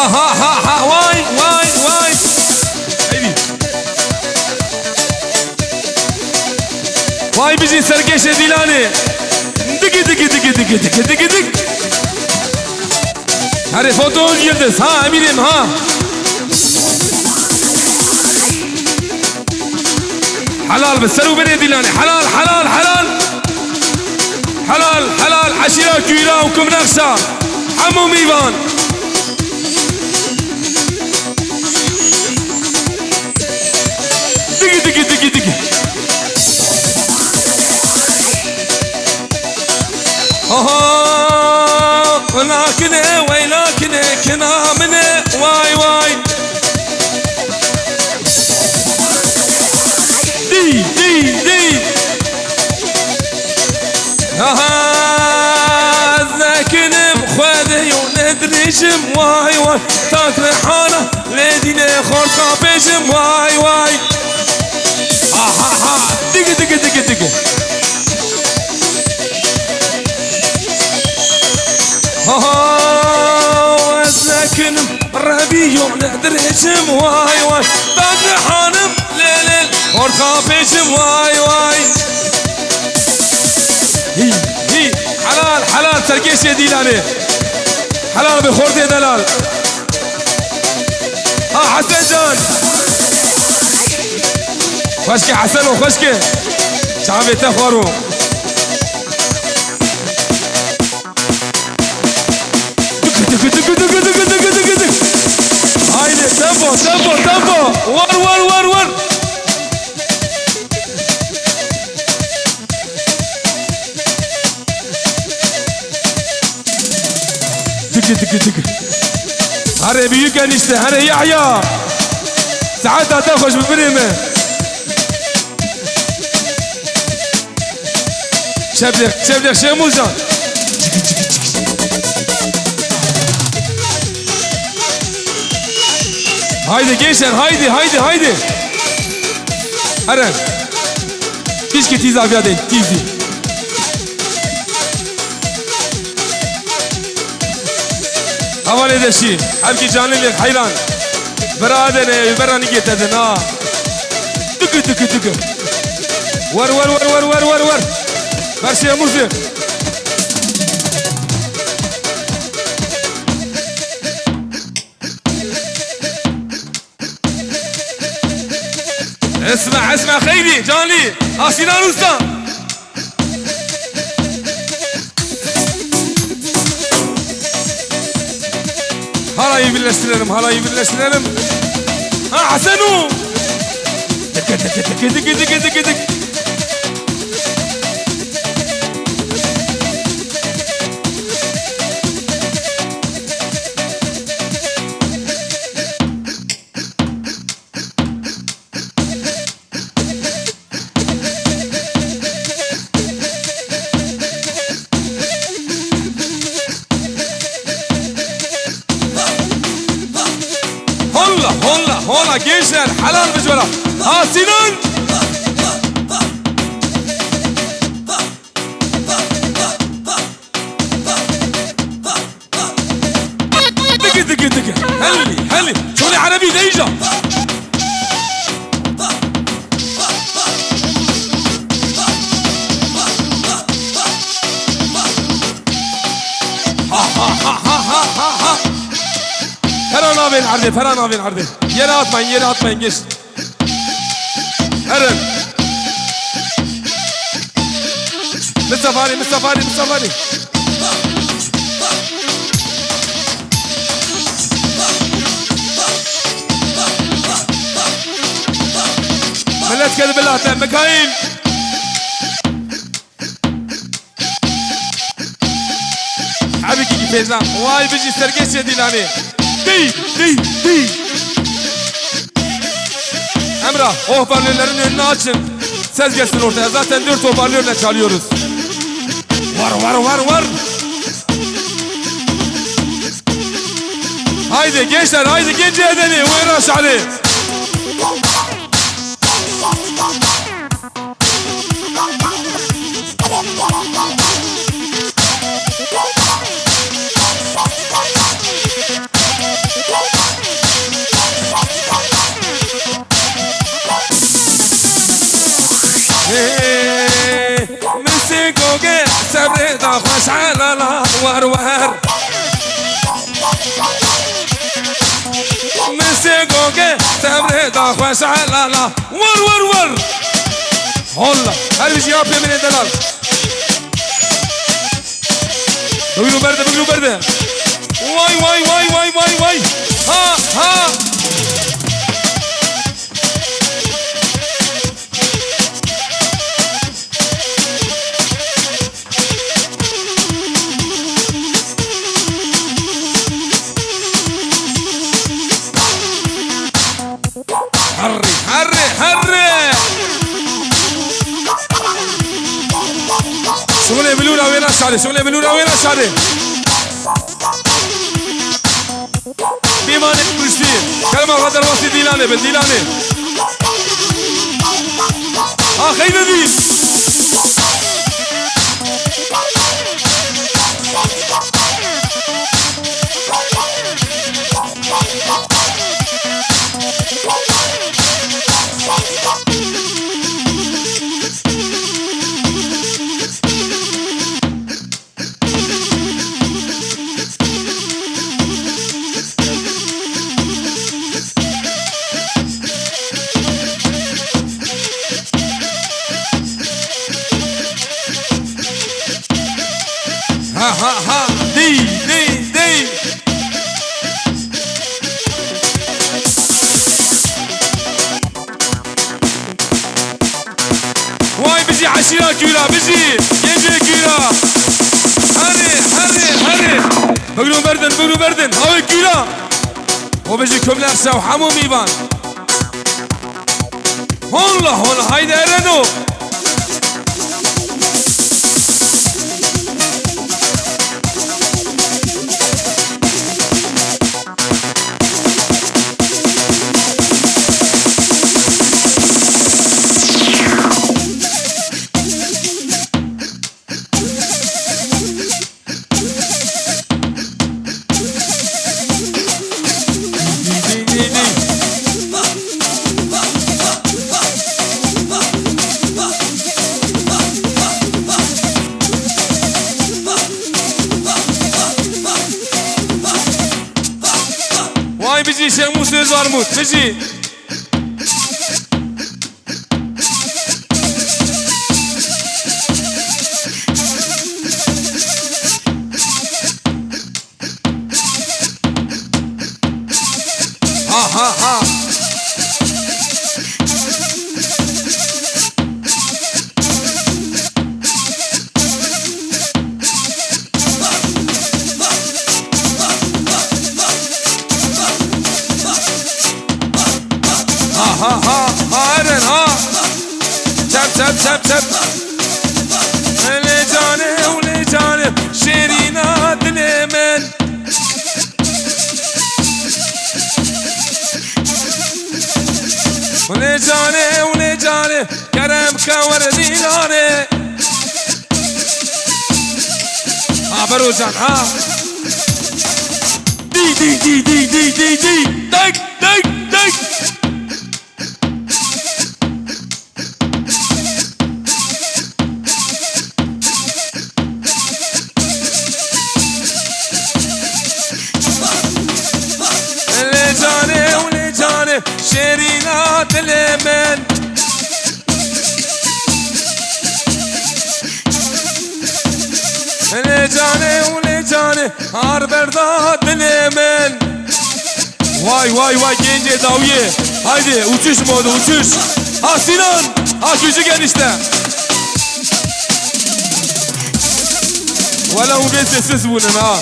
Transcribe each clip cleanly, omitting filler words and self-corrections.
ها ها ها ها واي واي واي هيدي واي بيجي سرقيش ديلاني دق دق دق دق دق دق دق هاري فوتو يلدز ها أميريم ها حلال بالسلو بني ديلاني حلال حلال حلال حلال حلال عشيرة كيرا وكم نقشة حمو ميفان دقي دقي دقي دقي ولكن ويلكن كنا من واي واي دي دي دي ذاكن مخاذي وندريشم واي واي تاكل حالة لدينا خورقا بيشم واي واي ها ها ها دقي دقي دقي دقي ذاكن ربيع ندريشم واي واي تاكل حالة ليل خورقا بيشم واي واي هي هي حلال حلال تركيش يا ديلاني حلال بخورت يا دلال ها حسن جان خشكي حسن وخشكي شعبي تخورو دق دق دق دق دق دق دق دق هايدي تمبو تمبو تمبو ور ور ور ور دق دق دق هري بيك انشته هري يحيى ساعتها تخش بالبريمة شبلك شبلك شموزة هايدي جيشن هايدي هايدي هايدي هرن فيش كتيز ابيادين تيزي حوالي دشي حبكي جانبك حيران برادني براني جيت ادنا دق دق دق ور ور ور ور ور ور ور ماشي يا موسى اسمع اسمع خيري جانلي اسينان وسطا هلا يبلشتنم هلا يبلشتنم ها حسنو دق دق دق دق دق دق هولا جيشن حلال بجورة ها سنان دقي دقي دقي هلي هلي شغلي عربي ديجا ها ها ها ها ها ها فرنا بين عرضي فرنا بين عرضي يلا atmayın geç Eren Mustafa'ni ملت كده بالله مكاين حبيبي كيف فيزنا واي بيجي سرقيش يا ديلاني دي دي دي Emrah, hoparlörlerin önünü açın. Ses gelsin ortaya. Zaten 4 hoparlörle çalıyoruz. Var. Haydi gençler, haydi genci edeni. Uyraş Ali. خوش على الانوار وهر مسيقوك تبريد خوش على الانوار ور ور ور هلا هل بيجي يابي من الدلال بقولوا برده بقولوا برده واي واي واي واي واي واي ها ها هري هري هري شغله بلونا وين اشاري شغله بلونا وين اشاري بيمانك برشتي كلمة هذا الوصي ديلاني بالديلاني خينا دي ها ها ها دي دي دي واي بيجي عشيرة كيلا بيجي يجي كيلا هري هري هري بقولوا بردن بقولوا بردن هاوي كيلا وبيجي كملرسة وحمو ميبان هلا هلا هايدا ارنو بيجي شيخ موسى زارموت بيجي ها ها ها ها ها هارن ها شب شب شب شب لجاني ولجاني شيرينا دلي من ولجاني ولجاني كرم كور ديناني ها بروجان ها دي دي دي دي دي دي دي دك دك دك لجاني ولجاني شيرينا دلي من لجاني ولجاني هار بردا دلي من واي واي واي gence daviye haydi uçuş modu uçuş ha Sinan ha küçük enişte ولا وبيت sessiz bunun ha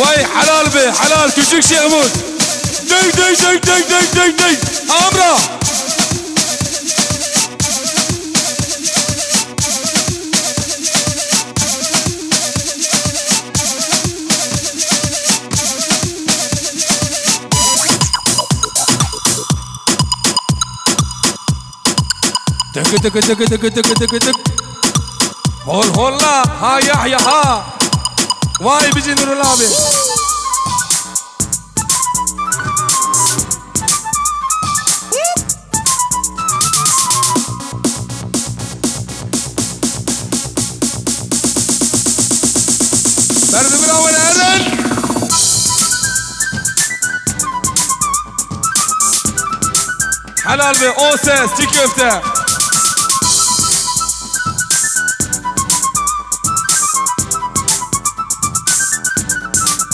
واي حلال به حلال küçük Şehmuz دك دك دك دك دك دك دك امرا تك تك تك تك تك تك تك هول هولا ها يحيى ها واي بيجي نور الابي Celal Bey, o ses, çiğ köfte.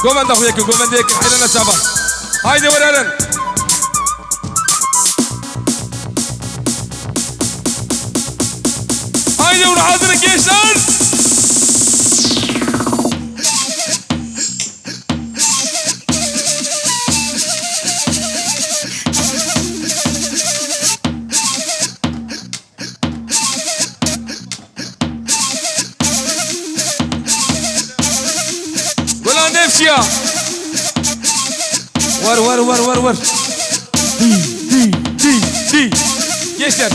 Gomen dahu yakın, gomen de yakın. Hayrana çaban. Haydi verelim. Haydi vur hazırı gençler. Golan Nefşiya. Var. Di. Gençler.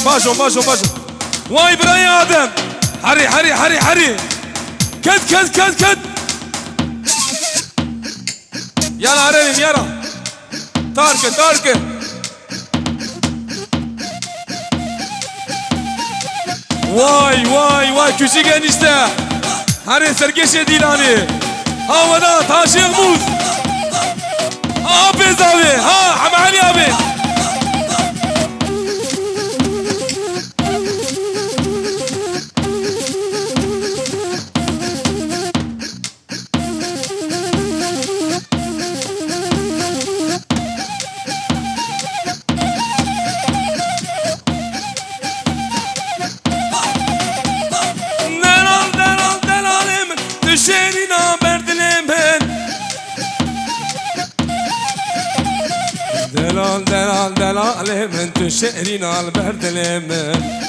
Başon. Vay İbrahim Adem. Hari. Ket. Yala harelim yara. Tarkı. Vay küçük enişte. Hani sergeçe dilani. Havada taşıyık muz. Hafız abi. Hamali abi. Düşerina berdilim ben. Delal men düşerina berdilim ben.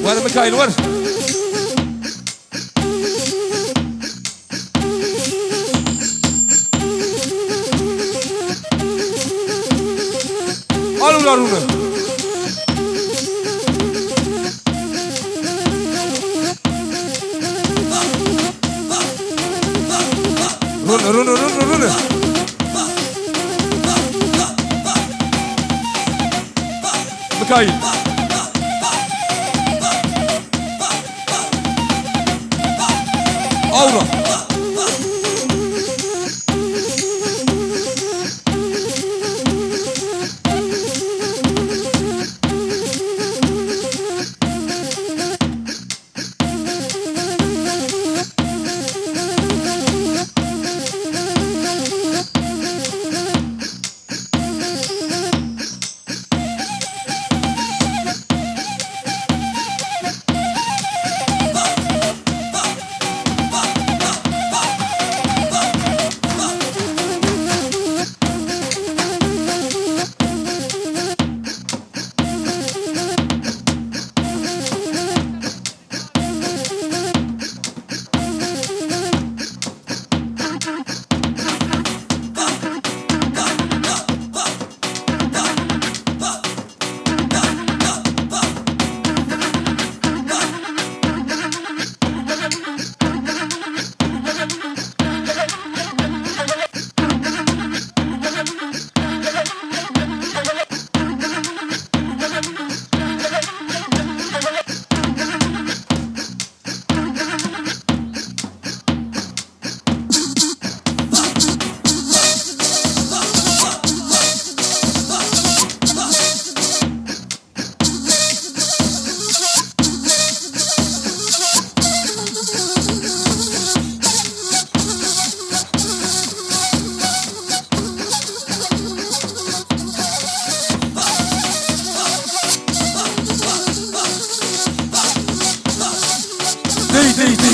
Var Mikail var. Alın. Run. Mikail. Avra. Dey.